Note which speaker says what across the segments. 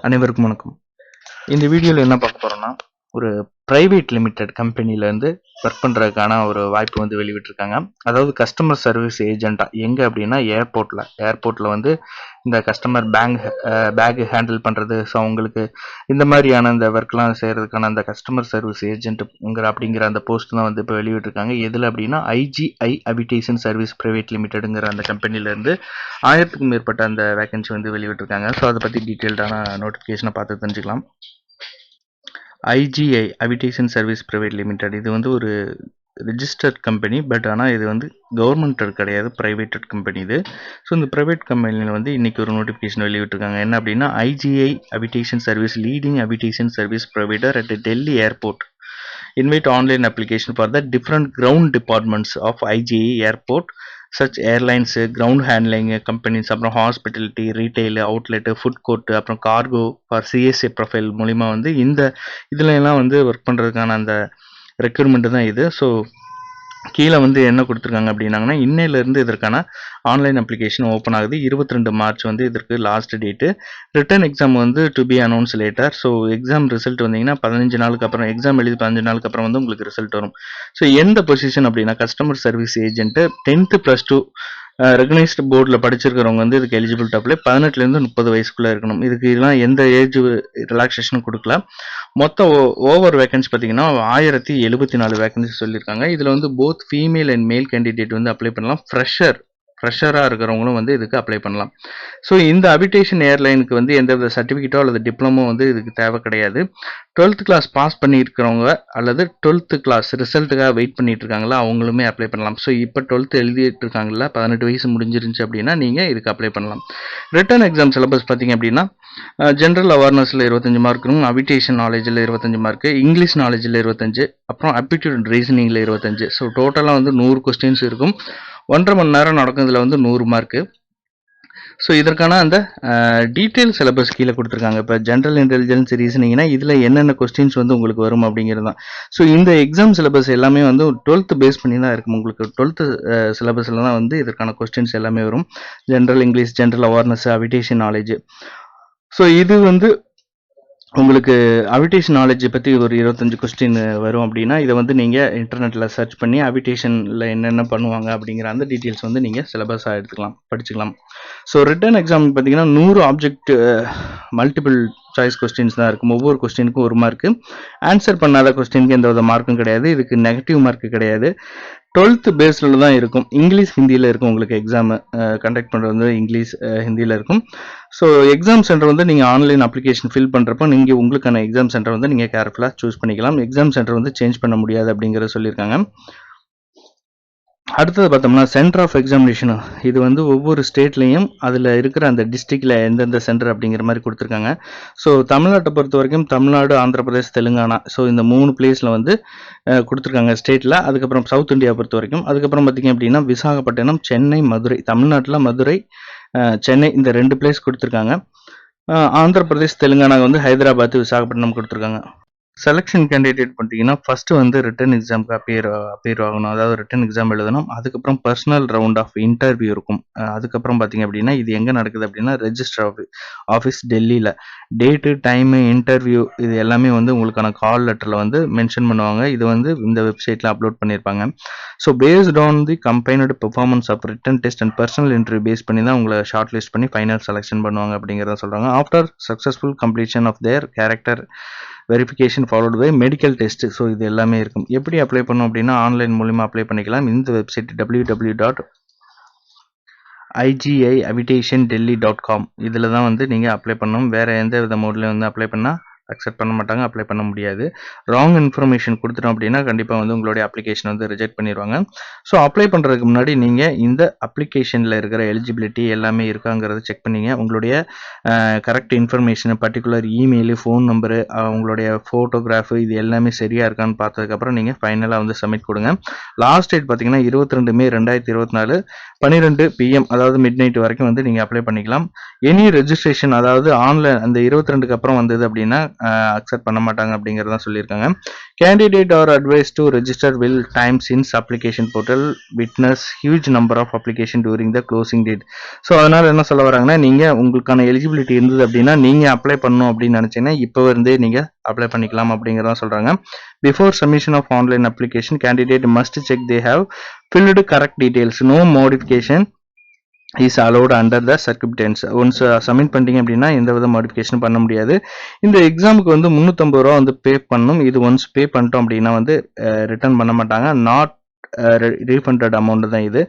Speaker 1: அனைவருக்கும் வணக்கம். இந்த வீடியோவில் என்ன பார்க்க போறோம்னா, ஒரு பிரைவேட் லிமிடெட் கம்பெனிலேருந்து ஒர்க் பண்ணுறதுக்கான ஒரு வாய்ப்பு வந்து வெளிவிட்டிருக்காங்க. அதாவது கஸ்டமர் சர்வீஸ் ஏஜென்ட்டாக எங்கே அப்படின்னா ஏர்போர்ட்டில் வந்து இந்த கஸ்டமர் பேக் ஹேண்டில் பண்ணுறது. ஸோ அவங்களுக்கு இந்த மாதிரியான இந்த ஒர்க்லாம் செய்கிறதுக்கான அந்த கஸ்டமர் சர்வீஸ் அப்படிங்கிற அந்த போஸ்ட் தான் வந்து இப்போ வெளியிட்டிருக்காங்க. எதில் அப்படின்னா ஐஜிஐ அவிடேஷன் சர்வீஸ் பிரைவேட் லிமிடெடுங்கிற அந்த கம்பெனிலேருந்து 1000க்கும் மேற்பட்ட அந்த வேகன்சி வந்து வெளியிட்டிருக்காங்க. ஸோ அதை பற்றி டீட்டெயில்டான நோட்டிஃபிகேஷனை பார்த்து தெரிஞ்சுக்கலாம். IGI aviation service private limited இது வந்து ஒரு ரிஜிஸ்டர்ட் கம்பெனி. பட் ஆனால் இது வந்து கவர்மெண்டட் கிடையாது, ப்ரைவேட்டட் கம்பெனி இது. ஸோ இந்த ப்ரைவேட் கம்பெனியில் வந்து இன்றைக்கி ஒரு நோட்டிஃபிகேஷன் வெளியிட்டிருக்காங்க. என்ன அப்படின்னா, IGI aviation service leading aviation service provider at Delhi airport invite online application for the different ground departments of IGA airport such airlines, ground handling companies, அப்புறம் hospitality, retail outlet, food court, அப்புறம் cargo for CSA profile மூலிமா வந்து இதில் எல்லாம் வந்து work பண்ணுறதுக்கான அந்த recruitment தான் இது. ஸோ கீழே வந்து என்ன கொடுத்துருக்காங்க அப்படின்னாங்கன்னா, இன்னையிலேருந்து இதற்கான ஆன்லைன் அப்ளிகேஷன் ஓப்பன் ஆகுது. 22 மார்ச் வந்து இதற்கு லாஸ்ட் டேட்டு. ரிட்டன் எக்ஸாம் வந்து to be announce later. So exam result வந்தீங்கன்னா 15 நாளுக்கு அப்புறம், எக்ஸாம் எழுதி 15 நாளுக்கு அப்புறம் வந்து உங்களுக்கு ரிசல்ட் வரும். ஸோ எந்த பொசிஷன் அப்படின்னா, customer service agent 10th +2 recognised போர்டில் படிச்சிருக்கிறவங்க வந்து இதுக்கு எலிஜிபிள் அப்ளை. 18லேருந்து 30 வயசுக்குள்ளே இருக்கணும். இதுக்கு இதெல்லாம் எந்த ஏஜ் ரிலாக்ஸேஷனும் கொடுக்கல. மொத்த ஓவர் வேகன்சி பார்த்தீங்கன்னா 1074 வேகன்சி சொல்லியிருக்காங்க. இதில் வந்து போத் ஃபீமேல் அண்ட் மேல் கேண்டிடேட் வந்து அப்ளை பண்ணலாம். ஃப்ரெஷராக இருக்கிறவங்களும் வந்து இதுக்கு அப்ளை பண்ணலாம். ஸோ இந்த அபிடேஷன் ஏர்லைனுக்கு வந்து எந்தவித சர்டிஃபிகேட்டோ அல்லது டிப்ளமோ வந்து இதுக்கு தேவை கிடையாது. 12th கிளாஸ் பாஸ் பண்ணியிருக்கிறவங்க அல்லது 12th கிளாஸ் ரிசல்ட்டுக்காக வெயிட் பண்ணிட்டு இருக்காங்களா அவங்களுமே அப்ளை பண்ணலாம். ஸோ இப்போ 12th எழுதிட்டு இருக்காங்களா, 18 வயசு முடிஞ்சிருந்துச்சு அப்படின்னா நீங்கள் இதுக்கு அப்ளை பண்ணலாம். ரிட்டன் எக்ஸாம் சிலபஸ் பார்த்தீங்க அப்படின்னா, ஜென்ரல் அவேர்னஸில் 25 மார்க் இருக்கும், அவிடேஷன் நாலேஜில் 25 மார்க்கு, இங்கிலீஷ் நாலேஜில் 25, அப்புறம் அப்டிடியூட் ரீசனிங்கில் 25. ஸோ டோட்டலாக வந்து 100 கொஸ்டின்ஸ் இருக்கும். 1.5 மணி நேரம் நடக்கும். இதில் வந்து 100 மார்க்கு. ஸோ இதற்கான அந்த டீட்டெயில் சிலபஸ் கீழே கொடுத்துருக்காங்க. இப்போ ஜென்ரல் இன்டெலிஜென்ஸ் ரீசனிங்னா இதில் என்னென்ன கொஸ்டின்ஸ் வந்து உங்களுக்கு வரும் அப்படிங்கிறது தான். ஸோ இந்த எக்ஸாம் சிலபஸ் எல்லாமே வந்து 12th பேஸ் பண்ணி தான் இருக்கும். உங்களுக்கு 12th சிலபஸில் தான் வந்து இதற்கான கொஸ்டின்ஸ் எல்லாமே வரும். General English, general awareness, aviation knowledge. So இது வந்து உங்களுக்கு அவிடேஷன் நாலேஜ் பற்றி ஒரு 25 கொஸ்டின் வரும். அப்படின்னா இதை வந்து நீங்கள் இன்டர்நெட்டில் சர்ச் பண்ணி அவிடேஷனில் என்னென்ன பண்ணுவாங்க அப்படிங்கிற அந்த டீட்டெயில்ஸ் வந்து நீங்கள் சிலபஸாக எடுத்துக்கலாம், படிச்சுக்கலாம். ஸோ ரிட்டன் எக்ஸாம் பார்த்தீங்கன்னா 100 ஆப்ஜெக்ட் மல்டிபிள் சாய்ஸ் கொஸ்டின்ஸ் தான் இருக்கும். ஒவ்வொரு கொஸ்டினுக்கும் 1 மார்க்கு. ஆன்சர் பண்ணாத கொஸ்டினுக்கு எந்த வித மார்க்கும் கிடையாது. இதுக்கு நெகட்டிவ் மார்க்கு கிடையாது. 12th பேஸில் தான் இருக்கும். இங்கிலீஷ் ஹிந்தியில் இருக்கும். உங்களுக்கு எக்ஸாம் கண்டக்ட் பண்ணுறது வந்து இங்கிலீஷ் ஹிந்தியில் இருக்கும். ஸோ எக்ஸாம் சென்டர் வந்து நீங்கள் ஆன்லைன் அப்ளிகேஷன் ஃபில் பண்ணுறப்போ நீங்கள் உங்களுக்கான எக்ஸாம் சென்டர் வந்து நீங்கள் கேர்ஃபுல்லாக சூஸ் பண்ணிக்கலாம். எக்ஸாம் சென்டர் வந்து சேஞ்ச் பண்ண முடியாது அப்படிங்கிறத சொல்லியிருக்காங்க. அடுத்தது பார்த்தோம்னா சென்டர் ஆஃப் எக்ஸாமினேஷன். இது வந்து ஒவ்வொரு ஸ்டேட்லேயும் அதில் இருக்கிற அந்த டிஸ்ட்ரிக்டில் எந்தெந்த சென்டர் அப்படிங்கிற மாதிரி கொடுத்துருக்காங்க. ஸோ தமிழ்நாட்டை பொறுத்த வரைக்கும் தமிழ்நாடு, ஆந்திர பிரதேஷ், தெலுங்கானா, ஸோ இந்த 3 பிளேஸில் வந்து கொடுத்துருக்காங்க ஸ்டேட்டில். அதுக்கப்புறம் சவுத் இந்தியா பொறுத்த வரைக்கும். அதுக்கப்புறம் பார்த்திங்க அப்படின்னா விசாகப்பட்டினம், சென்னை, மதுரை. தமிழ்நாட்டில் மதுரை, சென்னை இந்த 2 பிளேஸ் கொடுத்துருக்காங்க. ஆந்திர பிரதேஷ், தெலுங்கானா வந்து ஹைதராபாத், விசாகப்பட்டினம் கொடுத்துருக்காங்க. செலெக்ஷன் கேண்டிடேட் பார்த்தீங்கன்னா ஃபர்ஸ்ட் வந்து ரிட்டன் எக்ஸாமுக்கு அப்பியர் ஆகணும். அதாவது ரிட்டன் எக்ஸாம் எழுதணும். அதுக்கப்புறம் பர்சனல் ரவுண்ட் ஆஃப் இன்டர்வியூ இருக்கும். அதுக்கப்புறம் பார்த்தீங்க அப்படின்னா இது எங்கே நடக்குது அப்படின்னா ரெஜிஸ்டர் ஆஃபீஸ் டெல்லியில். டேட்டு, டைமு, இன்டர்வியூ இது எல்லாமே வந்து உங்களுக்கான கால் லெட்டரில் வந்து மென்ஷன் பண்ணுவாங்க. இது வந்து இந்த வெப்சைட்டில் அப்லோட் பண்ணியிருப்பாங்க. So based on the combined performance of written test and personal interview base பண்ணி தான் உங்களை ஷார்ட் லிஸ்ட் பண்ணி ஃபைனல் செலெக்ஷன் பண்ணுவாங்க அப்படிங்கிறத சொல்கிறாங்க. After successful completion of their character verification followed by medical test. So இது எல்லாமே இருக்கும். எப்படி அப்ளை பண்ணணும் அப்படின்னா ஆன்லைன் மூலிமா அப்ளை பண்ணிக்கலாம். இந்த வெப்சைட் www.igiavitationdelhi.com இதில் தான் வந்து நீங்கள் அப்ளை பண்ணணும். வேறு எந்த வித மோட்லையும் வந்து அப்ளை பண்ணால் அக்செப்ட் பண்ண மாட்டாங்க, அப்ளை பண்ண முடியாது. ராங் இன்ஃபர்மேஷன் கொடுத்துட்டோம் அப்படின்னா கண்டிப்பாக வந்து உங்களுடைய அப்ளிகேஷன் வந்து ரிஜெக்ட் பண்ணிடுவாங்க. ஸோ அப்ளை பண்ணுறதுக்கு முன்னாடி நீங்கள் இந்த அப்ளிகேஷனில் இருக்கிற எலிஜிபிலிட்டி எல்லாமே இருக்காங்கிறத செக் பண்ணிங்க. உங்களுடைய correct information, particular email, phone number, உங்களுடைய ஃபோட்டோகிராஃபு இது எல்லாமே சரியாக இருக்கான்னு பார்த்ததுக்கப்புறம் நீங்கள் ஃபைனலாக வந்து சப்மிட் கொடுங்க. லாஸ்ட் டேட் பார்த்தீங்கன்னா 22 மே 2024 12 PM, அதாவது மிட் நைட் வரைக்கும் வந்து நீங்கள் அப்ளை பண்ணிக்கலாம். எனி ரெஜிஸ்ட்ரேஷன், அதாவது ஆன்லைன் அந்த 22க்கு அப்புறம் வந்தது அப்படின்னா அக்செப்ட் பண்ண மாட்டாங்க அப்படிங்கிறதான் சொல்லியிருக்காங்க. Candidate are advise to register well time since application portal witness huge number of application during the closing date. So அதனால என்ன சொல்ல வராங்கன்னா, நீங்கள் உங்களுக்கான எலிஜிபிலிட்டி இருந்தது அப்படின்னா நீங்கள் அப்ளை பண்ணணும் அப்படின்னு நினச்சிங்கன்னா இப்போ இருந்தே நீங்கள் அப்ளை பண்ணிக்கலாம் அப்படிங்கிறதான் சொல்கிறாங்க. Before submission of online application candidate must check they have filled correct details. No modification is allowed under the circumstances. Once submit பண்ணிட்டீங்க அப்படின்னா எந்த வித மாடிஃபிகேஷன் பண்ண முடியாது. இந்த எக்ஸாமுக்கு வந்து 350 ரூபா வந்து பே பண்ணணும். இது ஒன்ஸ் பே பண்ணிட்டோம் அப்படின்னா வந்து ரிட்டர்ன் பண்ண மாட்டாங்க. நாட் refunded amount தான் இது.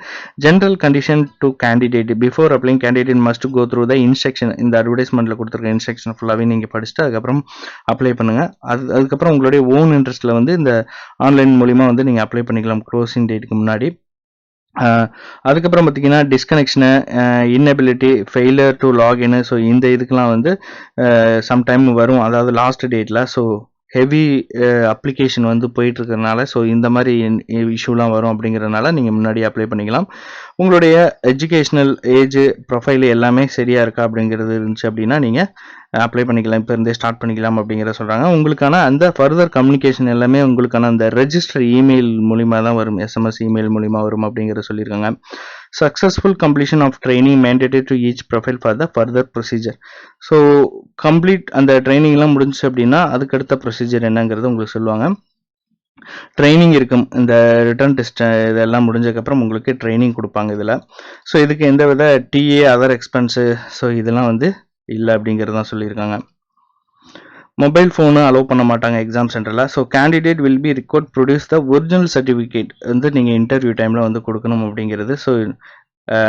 Speaker 1: General condition to candidate before applying candidate must go through the instruction. இந்த அட்வர்டைஸ்மெண்ட்ல கொடுத்துருக்க இன்ஸ்ட்ரக்ஷன் ஃபுல்லாகவே நீங்கள் படிச்சுட்டு அதுக்கப்புறம் அப்ளை பண்ணுங்க. அதுக்கப்புறம் உங்களுடைய ஓன் இன்ட்ரெஸ்ட்ல வந்து இந்த ஆன்லைன் மூலிமா வந்து நீங்கள் அப்ளை பண்ணிக்கலாம் க்ளோசிங் டேட்டுக்கு முன்னாடி. அதுக்கப்புறம் பார்த்தீங்கன்னா disconnection, inability, failure to login. So இந்த இதுக்கெலாம் வந்து சம்டைம் வரும், அதாவது லாஸ்ட் டேட்டில். ஸோ ஹெவி அப்ளிகேஷன் வந்து போயிட்டு இருக்கிறதுனால ஸோ இந்த மாதிரி இஷ்யூலாம் வரும் அப்படிங்கிறதுனால நீங்கள் முன்னாடி அப்ளை பண்ணிக்கலாம். உங்களுடைய எஜுகேஷ்னல் ஏஜ் ப்ரொஃபைல் எல்லாமே சரியாக இருக்கா அப்படிங்கிறது இருந்துச்சு அப்படின்னா நீங்கள் அப்ளை பண்ணிக்கலாம், இப்போ இருந்தே ஸ்டார்ட் பண்ணிக்கலாம் அப்படிங்கிற சொல்கிறாங்க. உங்களுக்கான அந்த ஃபர்தர் கம்யூனிகேஷன் எல்லாமே உங்களுக்கான அந்த ரெஜிஸ்டர் இமெயில் மூலிமா தான் வரும், எஸ்எம்எஸ் இமெயில் மூலிமா வரும் அப்படிங்கிற சொல்லியிருக்காங்க. Successful completion of training mandatory to each profile for the further procedure. So complete அந்த ட்ரைனிங்லாம் முடிஞ்சிச்சு அப்படின்னா அதுக்கடுத்த ப்ரொசீஜர் என்னங்கிறது உங்களுக்கு சொல்லுவாங்க. ட்ரைனிங் இருக்கும், இந்த ரிட்டர்ன் டெஸ்ட் இதெல்லாம் முடிஞ்சதுக்கப்புறம் உங்களுக்கு ட்ரைனிங் கொடுப்பாங்க இதில். ஸோ இதுக்கு எந்த வித டிஏ அதர் எக்ஸ்பென்ஸு ஸோ இதெல்லாம் வந்து இல்லை அப்படிங்கிறது தான் சொல்லியிருக்காங்க. மொபைல் ஃபோனு அலோவ் பண்ண மாட்டாங்க எக்ஸாம் சென்டரில். So candidate will be required produce the original certificate வந்து நீங்கள் இன்டர்வியூ டைமில் வந்து கொடுக்கணும் அப்படிங்கிறது. So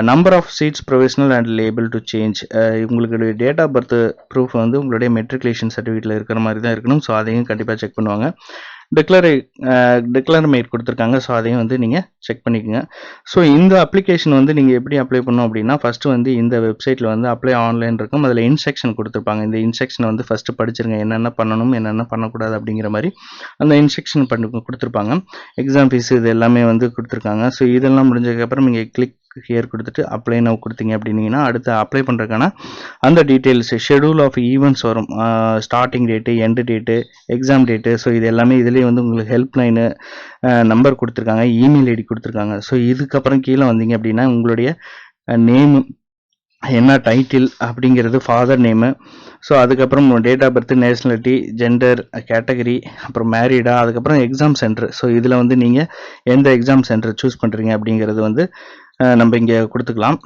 Speaker 1: number of seats provisional and liable to change. உங்களுடைய டேட் ஆஃப் பர்த் ப்ரூஃப் வந்து உங்களுடைய மெட்ரிகுலேஷன் சர்டிஃபிகேட்டில் இருக்கிற மாதிரி தான் இருக்கணும். ஸோ அதையும் கண்டிப்பாக செக் பண்ணுவாங்க. டிக்ளரமேட் கொடுத்துருக்காங்க. ஸோ அதையும் வந்து நீங்கள் செக் பண்ணிக்கோங்க. ஸோ இந்த அப்ளிகேஷன் வந்து நீங்கள் எப்படி அப்ளை பண்ணணும் அப்படின்னா, ஃபஸ்ட்டு வந்து இந்த வெப்சைட்டில் வந்து அப்ளை ஆன்லைன் இருக்கும், அதில் இன்ஸ்ட்ரக்ஷன் கொடுத்துருப்பாங்க. இந்த இன்ஸ்ட்ரக்ஷனை வந்து ஃபஸ்ட்டு படிச்சிருங்க, என்னென்ன பண்ணணும் என்னென்ன பண்ணக்கூடாது அப்படிங்கிற மாதிரி அந்த இன்ஸ்ட்ரக்ஷன் கொடுத்துருப்பாங்க. எக்ஸாம் ஃபீஸ் இது எல்லாமே வந்து கொடுத்துருக்காங்க. ஸோ இதெல்லாம் முடிஞ்சதுக்கப்புறம் நீங்கள் கிளிக் ஹியர் கொடுத்துட்டு அப்ளை நவ் கொடுத்தீங்க அப்படின்னீங்கன்னா அடுத்து அப்ளை பண்ணுறதுக்கான அந்த டீட்டெயில்ஸ், ஷெடியூல் ஆஃப் ஈவெண்ட்ஸ் வரும், starting date, end date, exam date. So இது எல்லாமே இதுலேயே வந்து உங்களுக்கு ஹெல்ப் லைனு நம்பர் கொடுத்துருக்காங்க, இமெயில் ஐடி கொடுத்துருக்காங்க. ஸோ இதுக்கப்புறம் கீழே வந்தீங்க அப்படின்னா உங்களுடைய நேமு என்ன டைட்டில் அப்படிங்கிறது, ஃபாதர் நேமு, ஸோ அதுக்கப்புறம் date of birth, nationality, gender, category, அப்புறம் மேரீடா, அதுக்கப்புறம் எக்ஸாம் சென்டர். ஸோ இதில் வந்து நீங்கள் எந்த எக்ஸாம் சென்டர் சூஸ் பண்ணுறீங்க அப்படிங்கிறது வந்து நம்ம இங்கே கொடுத்துக்கலாம்.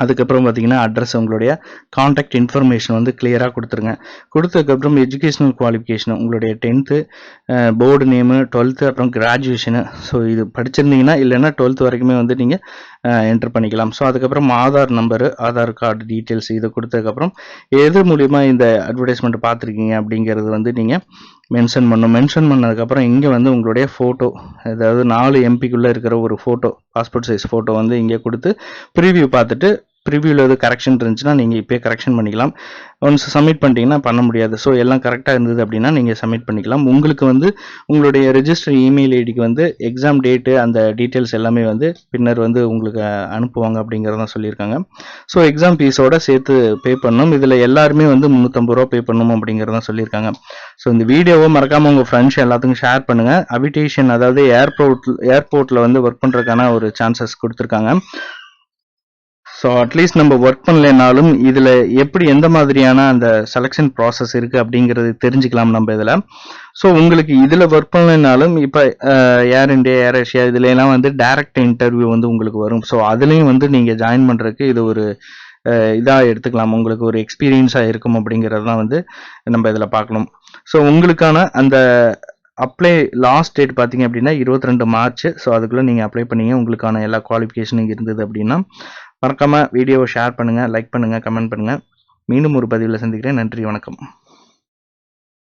Speaker 1: அதுக்கப்புறம் பார்த்தீங்கன்னா அட்ரஸ், உங்களுடைய காண்டாக்ட் இன்ஃபர்மேஷன் வந்து கிளியராக கொடுத்துருங்க. கொடுத்ததுக்கப்புறம் எஜுகேஷனல் குவாலிஃபிகேஷன், உங்களுடைய 10th, போர்டு நேமு, 12th, அப்புறம் கிராஜுவேஷனு. ஸோ இது படிச்சிருந்தீங்கன்னா இல்லைன்னா 12th வரைக்குமே வந்து நீங்கள் என்டர் பண்ணிக்கலாம். ஸோ அதுக்கப்புறம் Aadhaar number, Aadhaar card details இதை கொடுத்ததுக்கப்புறம் எது மூலிமா இந்த அட்வர்டைஸ்மெண்ட் பார்த்துருக்கீங்க அப்படிங்கிறது வந்து நீங்கள் மென்ஷன் பண்ணணும். மென்ஷன் பண்ணதுக்கப்புறம் இங்கே வந்து உங்களுடைய ஃபோட்டோ, அதாவது 4 MPக்குள்ளே இருக்கிற ஒரு ஃபோட்டோ, பாஸ்போர்ட் சைஸ் ஃபோட்டோ வந்து இங்கே கொடுத்து ப்ரிவியூ பார்த்துட்டு, ப்ரிவியூவில் எது கரெக்ஷன் இருந்துச்சுன்னா நீங்கள் இப்போயே கரெக்ஷன் பண்ணிக்கலாம். ஒன்ஸ் சப்மிட் பண்ணிட்டீங்கன்னா பண்ண முடியாது. ஸோ எல்லாம் கரெக்டாக இருந்தது அப்படின்னா நீங்கள் சப்மிட் பண்ணிக்கலாம். உங்களுக்கு வந்து உங்களுடைய ரெஜிஸ்டர் இமெயில் ஐடிக்கு வந்து எக்ஸாம் டேட்டு அந்த டீட்டெயில்ஸ் எல்லாமே வந்து பின்னர் வந்து உங்களுக்கு அனுப்புவாங்க அப்படிங்கிறதான் சொல்லியிருக்காங்க. ஸோ எக்ஸாம் ஃபீஸோட சேர்த்து பே பண்ணணும். இதில் எல்லாருமே வந்து 350 ரூபா பே பண்ணணும் அப்படிங்கிறதான் சொல்லியிருக்காங்க. ஸோ இந்த வீடியோவை மறக்காமல் உங்கள் ஃப்ரெண்ட்ஸ் எல்லாத்துக்கும் ஷேர் பண்ணுங்கள். அவிடேஷன், அதாவது ஏர்போர்ட்டில் வந்து ஒர்க் பண்ணுறதுக்கான ஒரு சான்சஸ் கொடுத்துருக்காங்க. ஸோ அட்லீஸ்ட் நம்ம ஒர்க் பண்ணலைனாலும் இதில் எப்படி எந்த மாதிரியான அந்த செலெக்ஷன் ப்ராசஸ் இருக்குது அப்படிங்கிறது தெரிஞ்சுக்கலாம் நம்ம இதில். ஸோ உங்களுக்கு இதில் ஒர்க் பண்ணலைனாலும் இப்போ ஏர் இண்டியா, ஏர் ஏஷியா இதுலலாம் வந்து டைரக்ட் இன்டர்வியூ வந்து உங்களுக்கு வரும். ஸோ அதுலேயும் வந்து நீங்கள் ஜாயின் பண்ணுறதுக்கு இது ஒரு இதாக எடுத்துக்கலாம், உங்களுக்கு ஒரு எக்ஸ்பீரியன்ஸாக இருக்கும் அப்படிங்கிறது தான் வந்து நம்ம இதில் பார்க்கணும். ஸோ உங்களுக்கான அந்த அப்ளை லாஸ்ட் டேட் பார்த்தீங்க அப்படின்னா 22 மார்ச். ஸோ அதுக்குள்ளே நீங்கள் அப்ளை பண்ணீங்க, உங்களுக்கான எல்லா குவாலிஃபிகேஷனும் இருந்தது அப்படின்னா மறக்காமல் வீடியோவை ஷேர் பண்ணுங்கள், லைக் பண்ணுங்கள், கமெண்ட் பண்ணுங்கள். மீண்டும் ஒரு பதிவில் சந்திக்கிறேன். நன்றி, வணக்கம்.